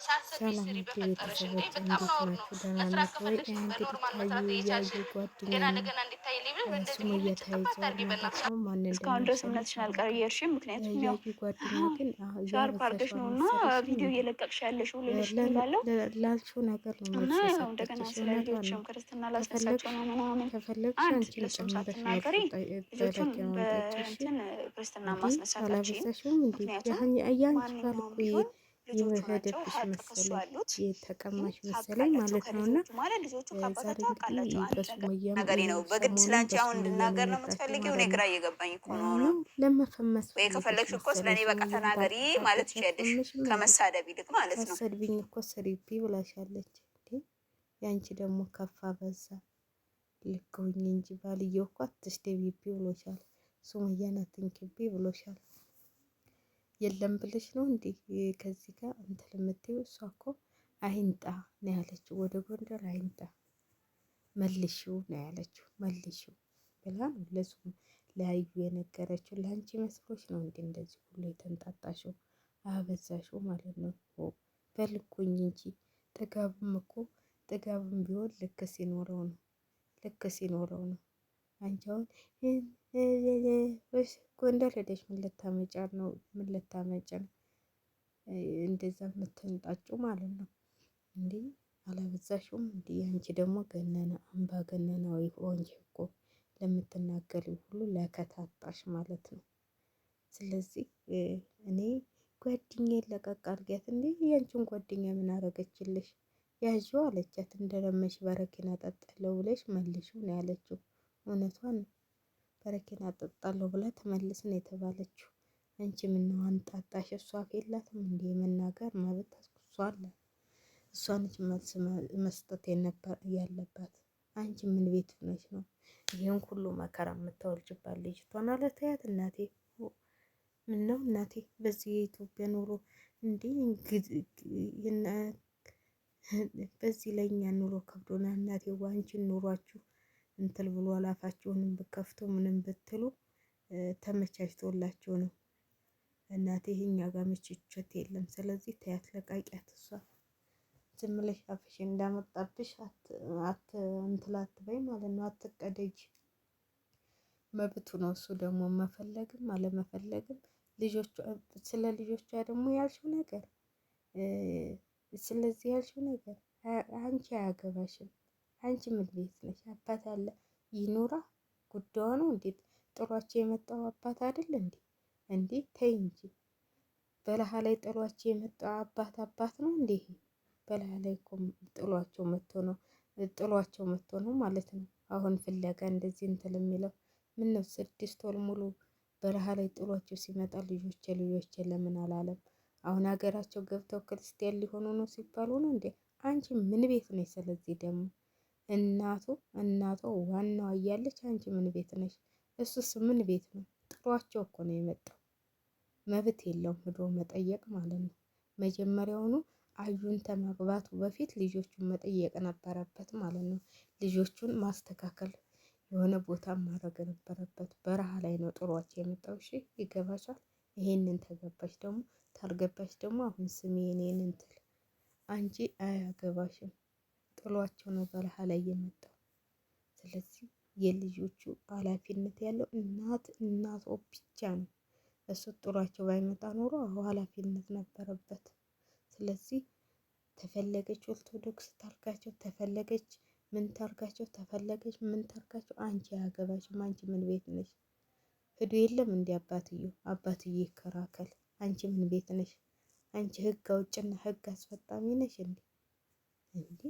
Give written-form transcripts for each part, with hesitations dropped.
ሰላም ውድ ቤተሰቦች እንዴት ናችሁ? ደህና ናችሁ ወይ? እንግዲህ ታዩ ያዩ ጓደኛ ሱመያ ተያይዘዋል ማለት ነው። ማን እስካሁን ድረስ እምነትሽን እንደሚያሸንፍ አልቀየርሽም። ምክንያቱም ያው ያዩ ጓደኛ ግን ሻርፕ አድርገሽ ያበዛሽው ነው እና አልመሰለሽም ቪዲዮ እንዴ? እየለቀቅሽ ያለሽው ልልሽ እፈልጋለሁ። ላልሽው ነገር ነው እና መልስ ያው እንደገና የሰጠችሽ። ስለ እውነቷን ነው። ልጆችም ክርስትና ላስነሳቸው ነው ምናምን ከፈለግሽ አንድ አንቺን ለሱም ጨምረሽ ሳትናገሪ መልሱ ልጆቹን በረኪናውን ጠጪ እሺ። በእንትን ክርስትና እንዴ ማስነሳታችን። አላበዛሽውም እንዴ? ምክንያቱም ያንቺ ባል ማንኛውም እኮ ቢሆን ልጆቹ ናቸው የሄደብሽ ሀቅ ከሱ መሰለኝ ያሉት የተቀማሽ ሀቅ መሰለኝ አላቸው ማለት ነው። እና ከልጆቹ ማለት ልጆቹ ዛሬ ከአባታቸው ሀቅ አላቸው። እንግዲህ አንድ ነገር በሱመያም ነገሬ ነው። በግድ ሰሞኑን ስለአንቺ አሁን በሱመያ ነው እንድናገር ነው የመጣችው የምትፈልጊው? እኔ ማለት ግራ ነው። እየገባኝ እኮ ነው ነው አሁን። ለመፈመስ ወይ ፈልገሽ ከፈለግሽ እኮ ስለ መሰለኝ። እኔ በቃ ሱመያን ተናገሪ ማለት ባልተሳደብሽ ትችያለሽ፣ አትፈምሽም እንዴ? ከመሳደብ ይልቅ ማለት ነው። ሳሰድብኝ እኮ ስሪቢ ብላሻለች እንዴ። ያንቺ ደግሞ ከፋ በዛ። ልክ ሁኚ እንጂ ባልየው እኮ አትስደቢቢ ብሎሻል። ሱመያን አትንኪቢ ብሎሻል። የለም ብለሽ ነው እንዴ ከዚህ ጋር እንትን የምትይው? እሷ እኮ አይንጣ ነው ያለችው። ወደ ጎንደር አይንጣ መልሽው ነው ያለችው። መልሽው ብላ ነው ለሱም ለያዩ የነገረችው። ለአንቺ መስሎች ነው እንዴ እንደዚህ ሁሉ የተንጣጣሽው? አበዛሽው ማለት ነው። በልኩኝ እንጂ ጥጋብም እኮ ጥጋብም ቢሆን ልክ ሲኖረው ነው። ልክ ሲኖረው ነው። አንቺ አሁን ጎንደር ሄደሽ ምን ልታመጫ ነው? ምን ልታመጭ ነው እንደዛ የምትንጣጩ ማለት ነው እንዴ? አላበዛሽውም እንዴ? አንቺ ደግሞ ገነነ አምባ ገነናዊ ሆንሽ እኮ ለምትናገሪው ሁሉ ለከታጣሽ ማለት ነው። ስለዚህ እኔ ጓደኛዬን ለቀቅ አድርጊያት እንዴ። ያንቺን ጓደኛ ምን አረገችልሽ? ያዥው አለቻት። እንደለመሽ በረኪና ጠጣለሁ ብለሽ መልሽው ነው ያለችው። እውነቷን ነው። በረኪና ጠጣለሁ ብላ ተመልስ ነው የተባለችው። አንቺ ምነው አንጣጣሽ? እሷ አፍ የላትም እንዴ? የመናገር መብት እሷ አለ። እሷ ነች መልስ መስጠት ያለባት። አንቺ ምን ቤት ነሽ ነው ይሄን ሁሉ መከራ የምታወልጅባት ልጅቷን? አለ ተያት እናቴ። ምን ነው እናቴ በዚህ የኢትዮጵያ ኑሮ እንዲህ በዚህ ለኛ ኑሮ ከብዶና እናቴ። ዋንቺን ኑሯችሁ እንትል ብሎ አላፋችሁንም ብከፍቱ ምንም ብትሉ ተመቻችቶላችሁ ነው እናቴ። እኛ ጋር ምችቸት የለም። ስለዚህ ተያት፣ ለቃቂያት። እሷ ዝም ብለሽ አፍሽ እንዳመጣብሽ እንትል አትበይ ማለት ነው። አትቀደጅ። መብቱ ነው እሱ ደግሞ መፈለግም አለመፈለግም። ልጆቿ ስለ ልጆቿ ደግሞ ያልሽው ነገር ስለዚህ ያልሽው ነገር አንቺ አያገባሽም። አንቺ ምን ቤት ነሽ? አባት አለ ይኖራ ጉዳዩ ነው። እንዴት ጥሏቸው የመጣው አባት አይደል እንዴ? እንዴ ተይ እንጂ። በረሃ ላይ ጥሏቸው የመጣው አባት ነው እንዴ? በረሃ ላይ እኮ ጥሏቸው መጥቶ ነው ማለት ነው። አሁን ፍለጋ እንደዚህ እንትን የሚለው ምን ነው? 6 ወር ሙሉ በረሃ ላይ ጥሏቸው ሲመጣ ልጆቼ ለምን አላለም? አሁን ሀገራቸው ገብተው ክርስቲያን ሊሆኑ ነው ሲባሉ ነው እንዴ? አንቺ ምን ቤት ነሽ? ስለዚህ ደግሞ እናቷ ዋናዋ እያለች አንቺ ምን ቤት ነሽ? እሱስ ምን ቤት ነው? ጥሯቸው እኮ ነው የመጣው። መብት የለውም ሄዶ መጠየቅ ማለት ነው። መጀመሪያውኑ አዩን ከማግባቱ በፊት ልጆቹን መጠየቅ ነበረበት ማለት ነው። ልጆቹን ማስተካከል የሆነ ቦታ ማድረግ ነበረበት። በረሃ ላይ ነው ጥሯቸው የመጣው። እሺ ይገባሻል? ይሄንን ተገባሽ ደግሞ ታልገባሽ ደግሞ አሁን ስሜ እኔን እንትል አንቺ አያገባሽም። ጥሏቸው ነው በረሃ ላይ የመጣው። ስለዚህ የልጆቹ ኃላፊነት ያለው እናቷ ብቻ ነው። እሱ ጥሏቸው ባይመጣ ኖሮ ኃላፊነት ነበረበት። ስለዚህ ተፈለገች ኦርቶዶክስ ታርጋቸው፣ ተፈለገች ምን ታርጋቸው፣ ተፈለገች ምን ታርጋቸው፣ አንቺ አያገባሽም። አንቺ ምን ቤት ነሽ? ሂዱ የለም እንዲ አባትዬ ይከራከል። አንቺ ምን ቤት ነሽ? አንቺ ህግ አውጭና ህግ አስፈጣሚ ነሽ እንዴ? እንዴ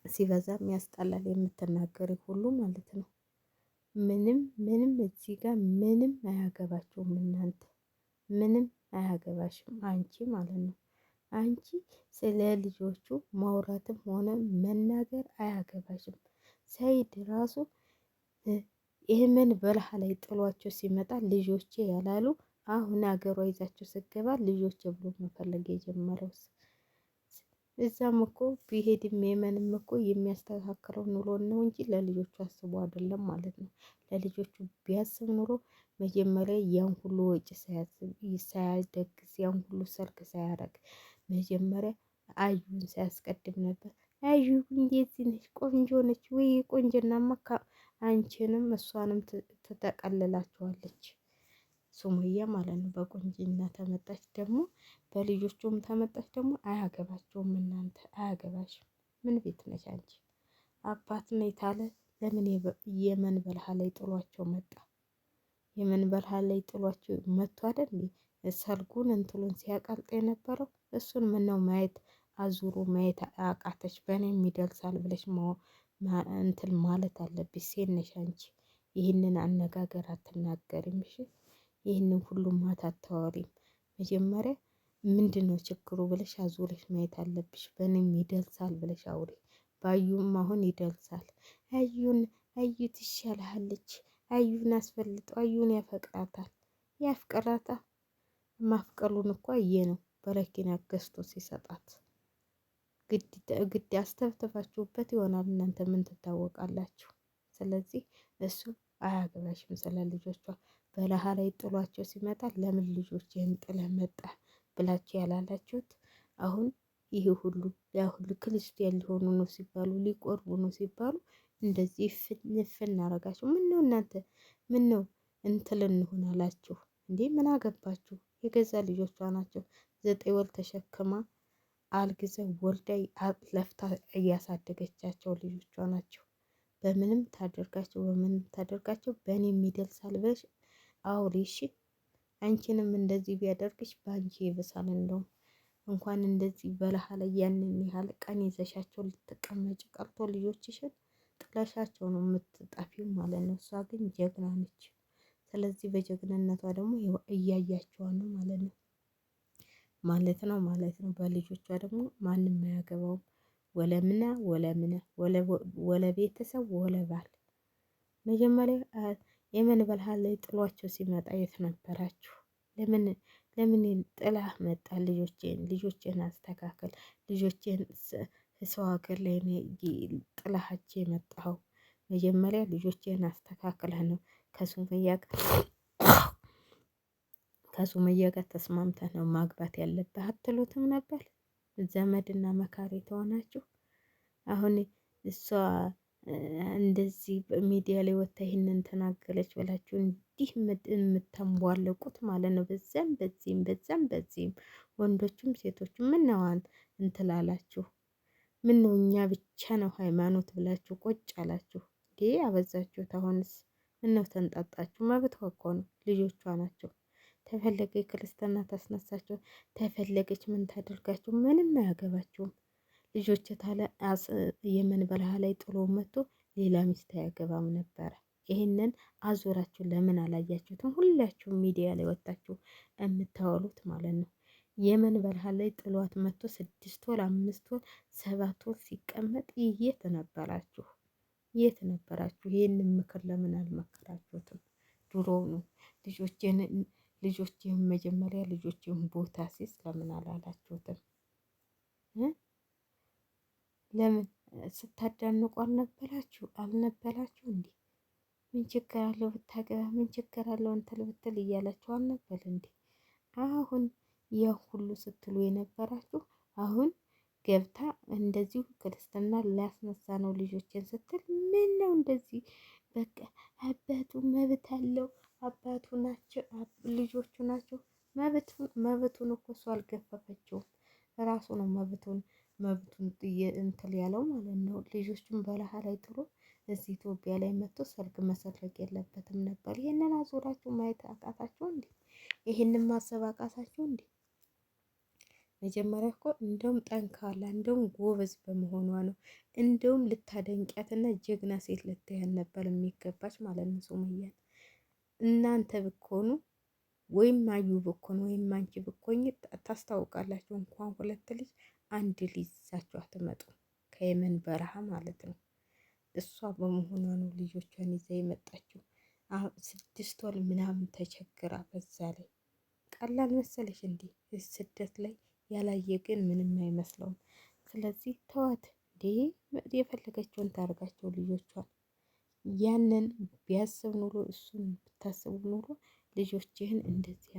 ሲበዛም ያስጠላል የምትናገሪ ሁሉ ማለት ነው። ምንም እዚህ ጋር ምንም አያገባችሁም እናንተ። ምንም አያገባሽም አንቺ ማለት ነው። አንቺ ስለ ልጆቹ ማውራትም ሆነ መናገር አያገባሽም። ሰይድ ራሱ ይህምን በረሃ ላይ ጥሏቸው ሲመጣ ልጆቼ ያላሉ አሁን ሀገሯ ይዛቸው ስገባ ልጆቼ ብሎ መፈለግ የጀመረው እዛም እኮ ቢሄድም የመንም እኮ የሚያስተካክለው ኑሮ ነው እንጂ ለልጆቹ አስቦ አይደለም ማለት ነው። ለልጆቹ ቢያስብ ኑሮ መጀመሪያ ያን ሁሉ ወጪ ሳያደግስ ያን ሁሉ ሰርግ ሳያረግ መጀመሪያ አዩን ሳያስቀድም ነበር። አዩ እንደዚህ ነች፣ ቆንጆ ነች ወይ ቆንጆናማ አንቺንም እሷንም ትጠቀልላችኋለች። ሱመያ ማለት ነው። በቁንጅና ተመጣች ደግሞ በልጆቹም ተመጣች ደግሞ አያገባቸውም። እናንተ አያገባሽም። ምን ቤት ነች አንቺ? አባት ነው የታለ ለምን የመን በረሃ ላይ ጥሏቸው መጣ? የመን በረሃ ላይ ጥሏቸው መጥቶ አይደል ሰርጉን እንትሉን ሲያቀልጥ የነበረው እሱን ምነው ማየት አዙሮ ማየት አቃተች? በእኔም ይደርሳል ብለሽ እንትን ማለት አለብሽ። ሴት ነሽ አንቺ። ይህንን አነጋገር አትናገሪም እሺ? ይህንን ሁሉ ማታ አታወሪም። መጀመሪያ ምንድን ነው ችግሩ ብለሽ አዙረሽ ማየት አለብሽ። በእኔም ይደርሳል ብለሽ አውሪ። ባዩም አሁን ይደርሳል። አዩ ትሻልሃለች። አዩን አስፈልጠው። አዩን ያፈቅራታል። ያፍቅራታ ማፍቀሉን እኮ አየ ነው በረኪና ገዝቶ ሲሰጣት። ግድ አስተፍተፋችሁበት ይሆናል። እናንተ ምን ትታወቃላችሁ? ስለዚህ እሱ አያገባሽም ስለ ልጆቿ። በረሃ ላይ ጥሏቸው ሲመጣ ለምን ልጆችህን ጥለህ መጣ ብላችሁ ያላላችሁት? አሁን ይሄ ሁሉ ያሁሉ ክርስቲያን ሊሆኑ ነው ሲባሉ ሊቆርቡ ነው ሲባሉ እንደዚህ ፍን አረጋችሁ። ምን ነው እናንተ ምን ነው እንትል እንሆን አላችሁ እንዴ? ምን አገባችሁ? የገዛ ልጆቿ ናቸው። 9 ወር ተሸክማ አልግዘው ወልዳ ለፍታ እያሳደገቻቸው ልጆቿ ናቸው። በምንም ታደርጋቸው በእኔ የሚደርሳል ብለሽ አውሪ እሺ። አንቺንም እንደዚህ ቢያደርግሽ በአንቺ ይብሳል። እንደውም እንኳን እንደዚህ በረሃ ላይ ያንን ያህል ቀን ይዘሻቸው ልትቀመጭ ቀርቶ ልጆችሽን ጥለሻቸው ነው የምትጠፊው ማለት ነው። እሷ ግን ጀግና ነች። ስለዚህ በጀግንነቷ ደግሞ እያያቸዋ ነው ማለት ነው። በልጆቿ ደግሞ ማንም አያገባውም። ወለምና ወለ ቤተሰብ ወለ ባል። መጀመሪያ የመን በረሃ ላይ ጥሏቸው ሲመጣ የት ነበራችሁ? ለምን ጥላህ መጣ? ልጆቼን አስተካከል። ልጆቼን ሰው ሀገር ላይ ጥላሃቸው የመጣኸው መጀመሪያ ልጆቼን አስተካክለህ ነው ከሱመያ ጋር ተስማምተህ ነው ማግባት ያለብህ አትሉትም ነበር? ዘመድና መካሪ ተሆናችሁ። አሁን እሷ እንደዚህ በሚዲያ ላይ ወጥታ ይሄንን ተናገረች ብላችሁ እንዲህ የምተንቧለቁት ማለት ነው። በዛም ወንዶቹም ሴቶቹም ምን ነው እንትላላችሁ? ምን ነው እኛ ብቻ ነው ሃይማኖት ብላችሁ ቁጭ አላችሁ እንዴ? አበዛችሁት። አሁንስ ምን ነው ተንጣጣችሁ? መብቷ እኮ ነው። ልጆቿ ናቸው። ተፈለገ ክርስትና ታስነሳቸው፣ ተፈለገች ምን ታደርጋችሁ? ምንም አያገባችሁም። ልጆች ታለ የመን በረሃ ላይ ጥሎ መጥቶ ሌላ ሚስት አያገባም ነበረ። ይህንን አዞራችሁ ለምን አላያችሁትም? ሁላችሁም ሚዲያ ላይ ወጣችሁ የምታወሉት ማለት ነው። የመን በረሃ ላይ ጥሏት መጥቶ 6 ወር 5 ወር 7 ወር ሲቀመጥ የት ነበራችሁ? የት ነበራችሁ? ይህንን ምክር ለምን አልመከራችሁትም? ድሮውኑ ልጆችን መጀመሪያ ልጆችን ቦታ ሲስ ለምን አላላችሁትም? ለምን ስታዳንቁ አልነበላችሁ እንዴ? ምን ችግር አለው ብታገባ፣ ምን ችግር አለው እንትን ብትል እያላችሁ አልነበር እንዴ? አሁን ያ ሁሉ ስትሉ የነበራችሁ አሁን ገብታ እንደዚሁ ክርስትና ሊያስነሳ ነው ልጆችን ስትል ምን ነው እንደዚህ? በቃ አባቱ መብት አለው። አባቱ ናቸው ልጆቹ ናቸው። መብቱን እኮ እሱ አልገፈፈችውም። ራሱ ነው መብቱን እንትን ያለው ማለት ነው። ልጆቹን በረሃ ላይ ጥሎ እዚህ ኢትዮጵያ ላይ መጥቶ ሰርግ መሰረግ የለበትም ነበር። ይሄንን አዞራችሁ ማየት አቃታችሁ እንዴ? ይሄንን ማሰብ አቃታችሁ እንዴ? መጀመሪያ እኮ እንደውም ጠንካራ እንደውም ጎበዝ በመሆኗ ነው። እንደውም ልታደንቂያትና ጀግና ሴት ልታያን ነበር የሚገባች ማለት ነው ሱመያን። እናንተ ብኮኑ ወይም አዩ ብኮን ወይም አንቺ ብኮኝ ታስታውቃላችሁ። እንኳን 2 ልጅ 1 ልጅ ይዛችሁ አትመጡም ከየመን በረሃ ማለት ነው። እሷ በመሆኗ ነው ልጆቿን ይዛ የመጣችው። 6 ወር ምናምን ተቸግራ በዛ ላይ ቀላል መሰለሽ እንዴ? ስደት ላይ ያላየ ግን ምንም አይመስለውም። ስለዚህ ተዋት እንዴ የፈለገችውን ታርጋቸው ልጆቿን። ያንን ቢያስብ ኑሮ እሱን ብታስቡ ኑሮ ልጆችህን እንደዚህ